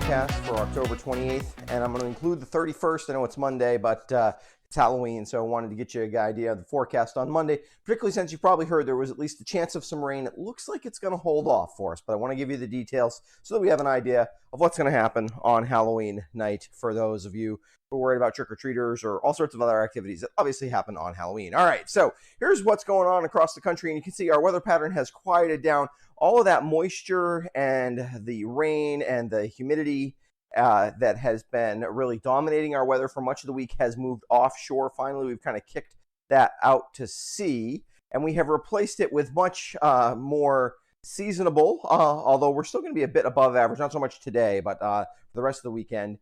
forecast for October 28th, and I'm going to include the 31st. I know it's Monday, but it's Halloween, so I wanted to get you a good idea of the forecast on Monday, particularly since you probably heard there was at least a chance of some rain. It looks like it's going to hold off for us, but I want to give you the details so that we have an idea of what's going to happen on Halloween night for those of you who are worried about trick-or-treaters or all sorts of other activities that obviously happen on Halloween. All right, so here's what's going on across the country, and you can see our weather pattern has quieted down. All of that moisture and the rain and the humidity that has been really dominating our weather for much of the week has moved offshore. Finally, we've kind of kicked that out to sea, and we have replaced it with much more seasonable, although we're still going to be a bit above average, not so much today, but for the rest of the weekend,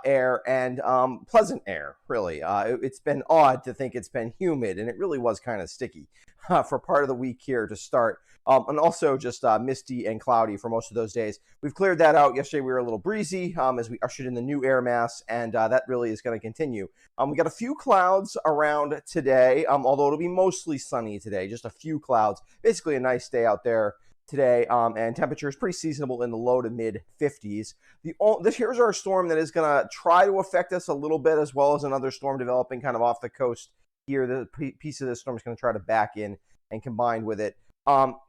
air and pleasant air, really. It's been odd to think it's been humid, and it really was kind of sticky for part of the week here to start. And also just misty and cloudy for most of those days. We've cleared that out. Yesterday we were a little breezy as we ushered in the new air mass, and that really is going to continue. We got a few clouds around today, although it'll be mostly sunny today, just a few clouds. Basically a nice day out there today, and temperature is pretty seasonable in the low to mid 50s. Here's our storm that is going to try to affect us a little bit, as well as another storm developing kind of off the coast here. The piece of this storm is going to try to back in and combine with it.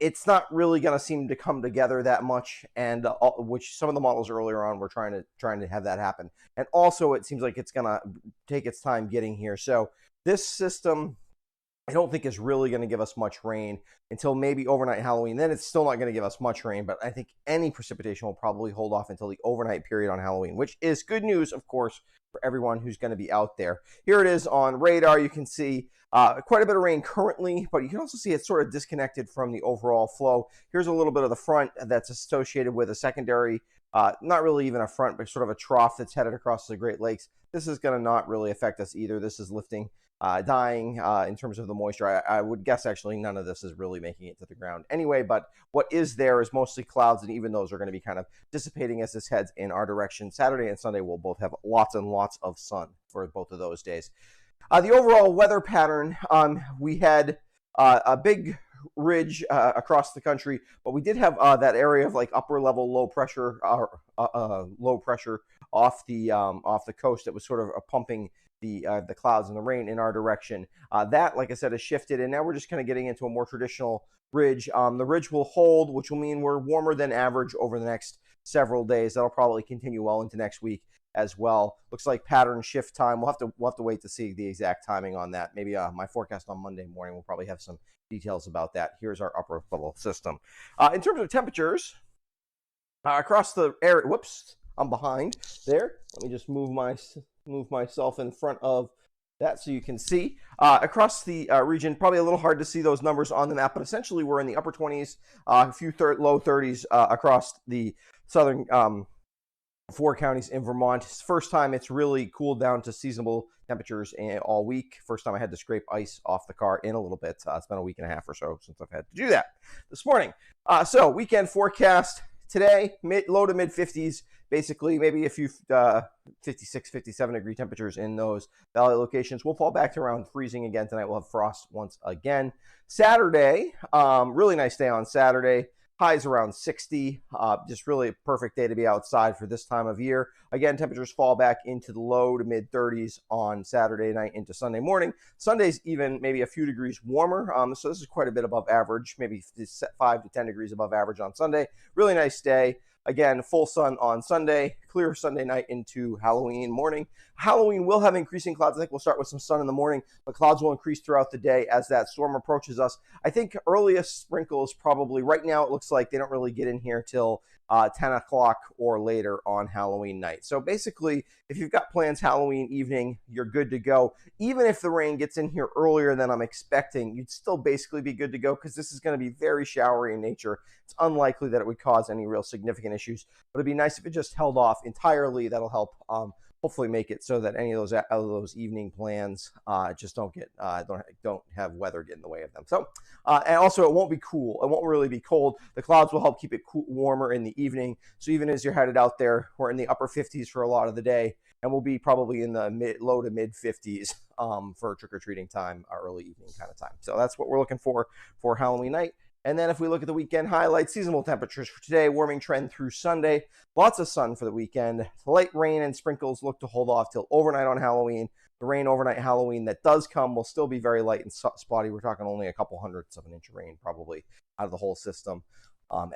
It's not really going to seem to come together that much, and which some of the models earlier on were trying to have that happen. And also, it seems like it's going to take its time getting here. So this system, I don't think is really going to give us much rain until maybe overnight Halloween. Then it's still not going to give us much rain, but I think any precipitation will probably hold off until the overnight period on Halloween, which is good news, of course, for everyone who's going to be out there. Here it is on radar. You can see quite a bit of rain currently, but you can also see it's sort of disconnected from the overall flow. Here's a little bit of the front that's associated with a secondary, not really even a front, but sort of a trough that's headed across the Great Lakes. This is going to not really affect us either. This is lifting, dying in terms of the moisture. I would guess actually none of this is really making it to the ground anyway, but what is there is mostly clouds, and even those are going to be kind of dissipating as this heads in our direction. Saturday and Sunday will both have lots and lots of sun for both of those days. The overall weather pattern, we had a big ridge across the country, but we did have that area of like upper level low pressure off the coast that was sort of pumping the clouds and the rain in our direction. That, like I said, has shifted, and now we're just kind of getting into a more traditional ridge. The ridge will hold, which will mean we're warmer than average over the next several days. That'll probably continue well into next week as well. Looks like pattern shift time. We'll have to wait to see the exact timing on that. Maybe my forecast on Monday morning will probably have some details about that. Here's our upper level system. In terms of temperatures, across the area, whoops, I'm behind there. Let me just move myself in front of that so you can see. Across the region, probably a little hard to see those numbers on the map, but essentially we're in the upper 20s, a few low 30s across the southern 4 counties in Vermont. It's the first time it's really cooled down to seasonable temperatures all week. First time I had to scrape ice off the car in a little bit. It's been a week and a half or so since I've had to do that this morning. So weekend forecast today, low to mid 50s, basically maybe a few 56, 57 degree temperatures in those valley locations. We'll fall back to around freezing again tonight. We'll have frost once again. Saturday, really nice day on Saturday. Highs around 60, just really a perfect day to be outside for this time of year. Again, temperatures fall back into the low to mid 30s on Saturday night into Sunday morning. Sunday's even maybe a few degrees warmer, so this is quite a bit above average, maybe 5 to 10 degrees above average on Sunday. Really nice day. Again, full sun on Sunday, clear Sunday night into Halloween morning. Halloween will have increasing clouds. I think we'll start with some sun in the morning, but clouds will increase throughout the day as that storm approaches us. I think earliest sprinkles probably, right now it looks like they don't really get in here till 10 o'clock or later on Halloween night. So basically, if you've got plans Halloween evening, you're good to go. Even if the rain gets in here earlier than I'm expecting, you'd still basically be good to go because this is going to be very showery in nature. It's unlikely that it would cause any real significant issues, but it'd be nice if it just held off entirely. That'll help hopefully make it so that any of those evening plans just don't have weather get in the way of them. So and also it won't be cool. It won't really be cold. The clouds will help keep it warmer in the evening. So even as you're headed out there, we're in the upper 50s for a lot of the day, and we'll be probably in the low to mid 50s for trick-or-treating time, early evening kind of time. So that's what we're looking for Halloween night. And then if we look at the weekend highlights, seasonal temperatures for today, warming trend through Sunday, lots of sun for the weekend. Light rain and sprinkles look to hold off till overnight on Halloween. The rain overnight Halloween that does come will still be very light and spotty. We're talking only a couple hundredths of an inch of rain probably out of the whole system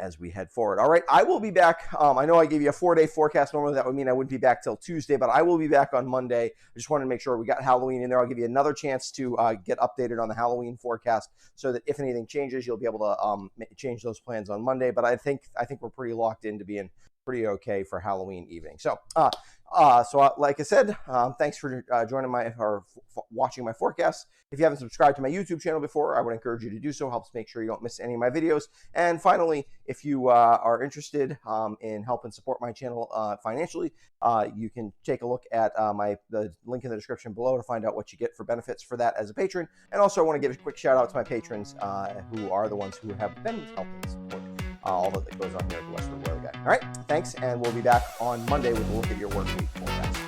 as we head forward. All right, I will be back. I know I gave you a 4-day forecast. Normally that would mean I wouldn't be back till Tuesday, but I will be back on Monday. I just wanted to make sure we got Halloween in there. I'll give you another chance to get updated on the Halloween forecast so that if anything changes, you'll be able to change those plans on Monday. But I think we're pretty locked into being pretty okay for Halloween evening. So, like I said, thanks for joining watching my forecast. If you haven't subscribed to my YouTube channel before, I would encourage you to do so. Helps make sure you don't miss any of my videos. And finally, if you are interested in helping support my channel financially, you can take a look at the link in the description below to find out what you get for benefits for that as a patron. And also, I want to give a quick shout out to my patrons who are the ones who have been helping support all that goes on here at the Western Weather Guy. All right, thanks, and we'll be back on Monday with a look at your work week forecast.